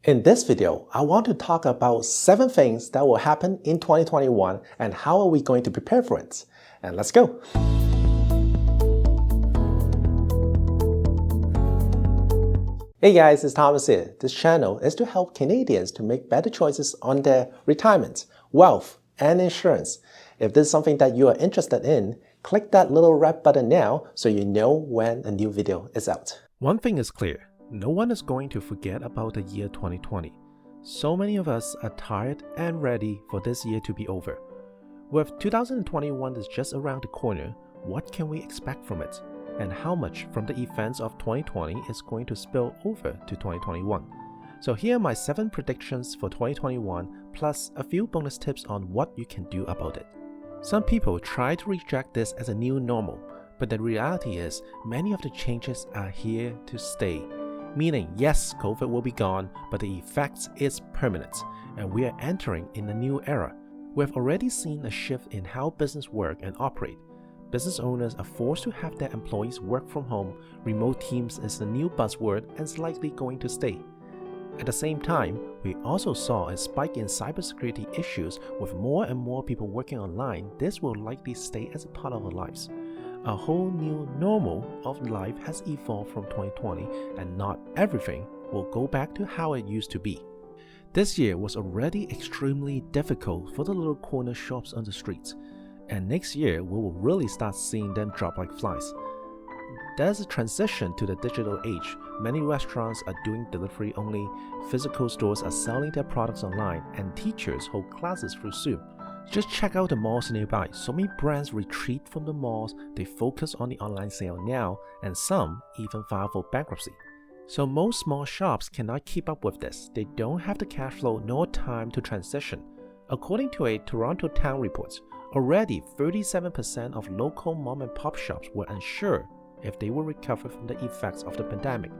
In this video, I want to talk about 7 things that will happen in 2021 and how are we going to prepare for it. And let's go! Hey guys, it's Thomas here. This channel is to help Canadians to make better choices on their retirement, wealth, and insurance. If this is something that you are interested in, click that little red button now so you know when a new video is out. One thing is clear. No one is going to forget about the year 2020. So many of us are tired and ready for this year to be over. With 2021 is just around the corner, what can we expect from it? And how much from the events of 2020 is going to spill over to 2021? So here are my 7 predictions for 2021 plus a few bonus tips on what you can do about it. Some people try to reject this as a new normal, but the reality is many of the changes are here to stay. Meaning, yes, COVID will be gone, but the effects is permanent, and we are entering in a new era. We have already seen a shift in how business work and operate. Business owners are forced to have their employees work from home. Remote teams is the new buzzword and is likely going to stay. At the same time, we also saw a spike in cybersecurity issues with more and more people working online. This will likely stay as a part of our lives. A whole new normal of life has evolved from 2020, and not everything will go back to how it used to be. This year was already extremely difficult for the little corner shops on the streets, and next year we will really start seeing them drop like flies. There's a transition to the digital age. Many restaurants are doing delivery only, physical stores are selling their products online, and teachers hold classes through Zoom. Just check out the malls nearby. So many brands retreat from the malls, they focus on the online sale now, and some even file for bankruptcy. So most small shops cannot keep up with this. They don't have the cash flow nor time to transition. According to a Toronto Town report, already 37% of local mom and pop shops were unsure if they will recover from the effects of the pandemic.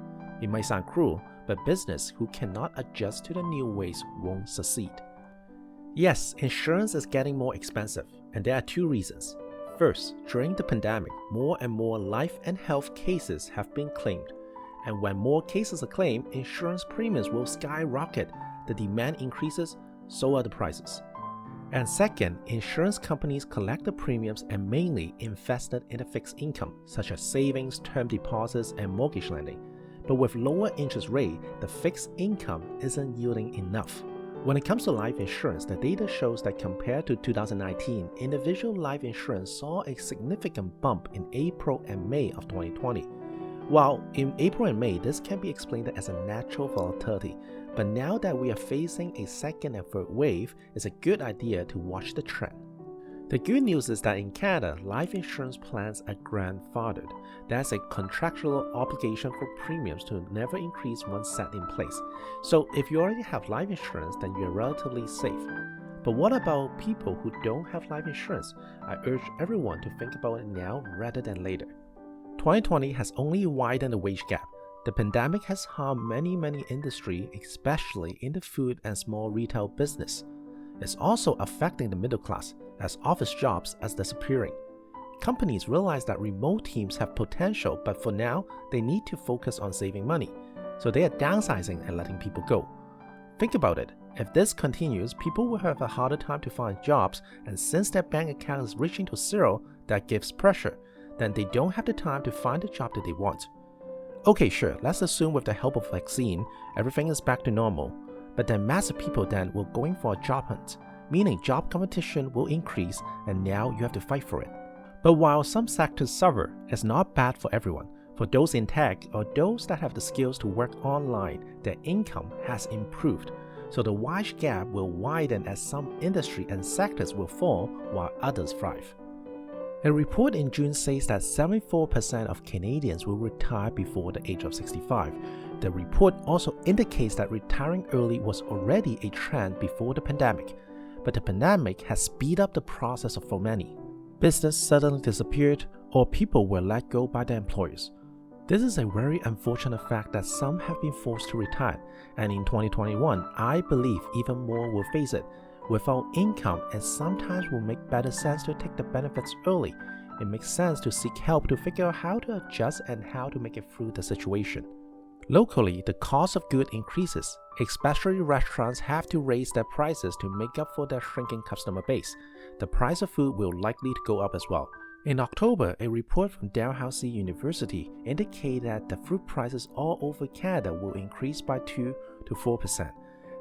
It might sound cruel, but business who cannot adjust to the new ways won't succeed. Yes, insurance is getting more expensive, and there are 2 reasons. First, during the pandemic, more and more life and health cases have been claimed. And when more cases are claimed, insurance premiums will skyrocket. The demand increases, so are the prices. And second, insurance companies collect the premiums and mainly invested in a fixed income, such as savings, term deposits, and mortgage lending. But with lower interest rate, the fixed income isn't yielding enough. When it comes to life insurance, the data shows that compared to 2019, individual life insurance saw a significant bump in April and May of 2020. While in April and May, this can be explained as a natural volatility, but now that we are facing a second and third wave, it's a good idea to watch the trend. The good news is that in Canada, life insurance plans are grandfathered. That's a contractual obligation for premiums to never increase once set in place. So if you already have life insurance, then you're relatively safe. But what about people who don't have life insurance? I urge everyone to think about it now rather than later. 2020 has only widened the wage gap. The pandemic has harmed many industries, especially in the food and small retail business. It's also affecting the middle class, as office jobs are disappearing. Companies realize that remote teams have potential, but for now, they need to focus on saving money. So they are downsizing and letting people go. Think about it. If this continues, people will have a harder time to find jobs, and since their bank account is reaching to zero, that gives pressure. Then they don't have the time to find the job that they want. Okay, sure, let's assume with the help of vaccine, everything is back to normal. But then massive people then will going for a job hunt, meaning job competition will increase and now you have to fight for it. But while some sectors suffer, it's not bad for everyone. For those in tech or those that have the skills to work online, their income has improved. So the wage gap will widen as some industry and sectors will fall while others thrive. A report in June says that 74% of Canadians will retire before the age of 65. The report also indicates that retiring early was already a trend before the pandemic, but the pandemic has speeded up the process for many. Business suddenly disappeared, or people were let go by their employers. This is a very unfortunate fact that some have been forced to retire, and in 2021, I believe even more will face it. Without income, it sometimes will make better sense to take the benefits early. It makes sense to seek help to figure out how to adjust and how to make it through the situation. Locally, the cost of goods increases, especially restaurants have to raise their prices to make up for their shrinking customer base. The price of food will likely to go up as well. In October, a report from Dalhousie University indicated that the food prices all over Canada will increase by 2 to 4%.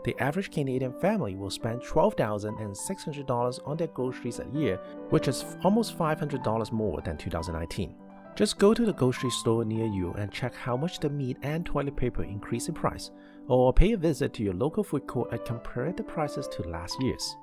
The average Canadian family will spend $12,600 on their groceries a year, which is almost $500 more than 2019. Just go to the grocery store near you and check how much the meat and toilet paper increase in price, or pay a visit to your local food court and compare the prices to last year's.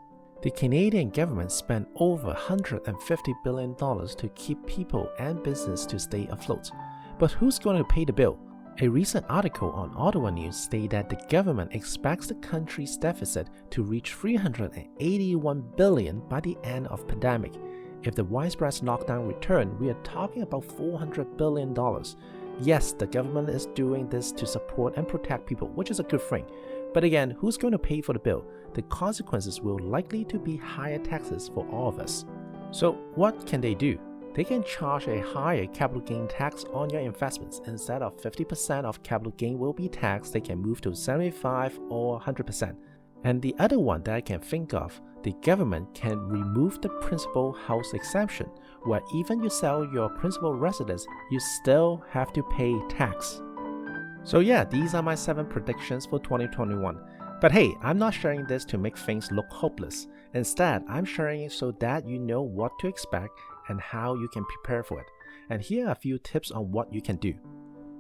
The Canadian government spent over $150 billion to keep people and business to stay afloat. But who's going to pay the bill? A recent article on Ottawa News stated that the government expects the country's deficit to reach $381 billion by the end of the pandemic. If the widespread lockdown return, we are talking about $400 billion. Yes, the government is doing this to support and protect people, which is a good thing. But again, who's going to pay for the bill? The consequences will likely to be higher taxes for all of us. So what can they do? They can charge a higher capital gain tax on your investments. Instead of 50% of capital gain will be taxed, they can move to 75 or 100%. And the other one that I can think of, the government can remove the principal house exemption, where even you sell your principal residence, you still have to pay tax. So yeah, these are my 7 predictions for 2021. But hey, I'm not sharing this to make things look hopeless. Instead, I'm sharing it so that you know what to expect and how you can prepare for it. And here are a few tips on what you can do.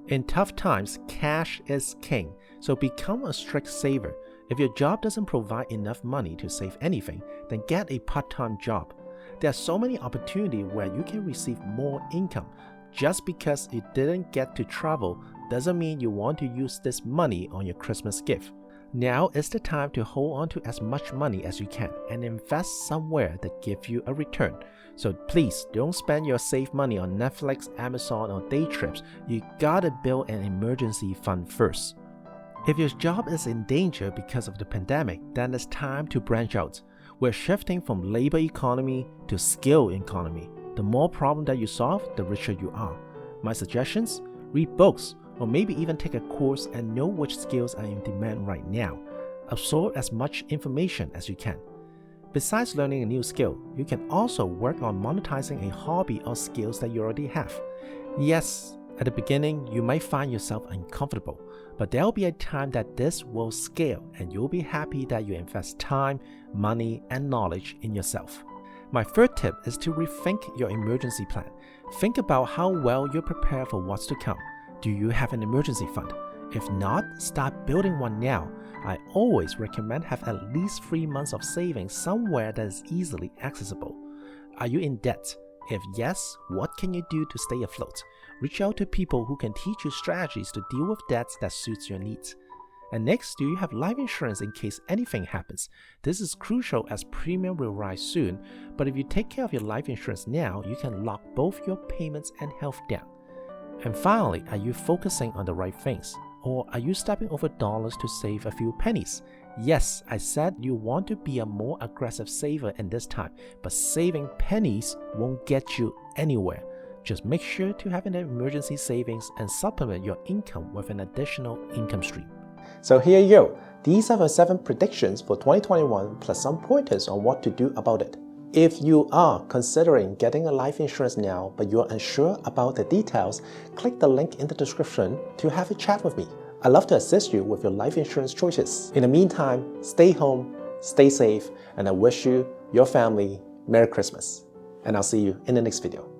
In tough times, cash is king, so become a strict saver. If your job doesn't provide enough money to save anything, then get a part-time job. There are so many opportunities where you can receive more income. Just because you didn't get to travel doesn't mean you want to use this money on your Christmas gift. Now is the time to hold on to as much money as you can and invest somewhere that gives you a return. So please don't spend your saved money on Netflix, Amazon, or day trips. You gotta build an emergency fund first. If your job is in danger because of the pandemic, then it's time to branch out. We're shifting from labor economy to skill economy. The more problem that you solve, the richer you are. My suggestions? Read books, or maybe even take a course and know which skills are in demand right now. Absorb as much information as you can. Besides learning a new skill, you can also work on monetizing a hobby or skills that you already have. Yes, at the beginning, you might find yourself uncomfortable, but there'll be a time that this will scale and you'll be happy that you invest time, money, and knowledge in yourself. My third tip is to rethink your emergency plan. Think about how well you're prepared for what's to come. Do you have an emergency fund? If not, start building one now. I always recommend have at least 3 months of savings somewhere that is easily accessible. Are you in debt? If yes, what can you do to stay afloat? Reach out to people who can teach you strategies to deal with debts that suits your needs. And next, do you have life insurance in case anything happens? This is crucial as premium will rise soon, but if you take care of your life insurance now, you can lock both your payments and health down. And finally, are you focusing on the right things? Or are you stepping over dollars to save a few pennies? Yes, I said you want to be a more aggressive saver in this time, but saving pennies won't get you anywhere. Just make sure to have an emergency savings and supplement your income with an additional income stream. So here you go. These are the 7 predictions for 2021 plus some pointers on what to do about it. If you are considering getting a life insurance now but you're unsure about the details, click the link in the description to have a chat with me. I'd love to assist you with your life insurance choices. In the meantime, stay home, stay safe, and I wish you, your family, Merry Christmas. And I'll see you in the next video.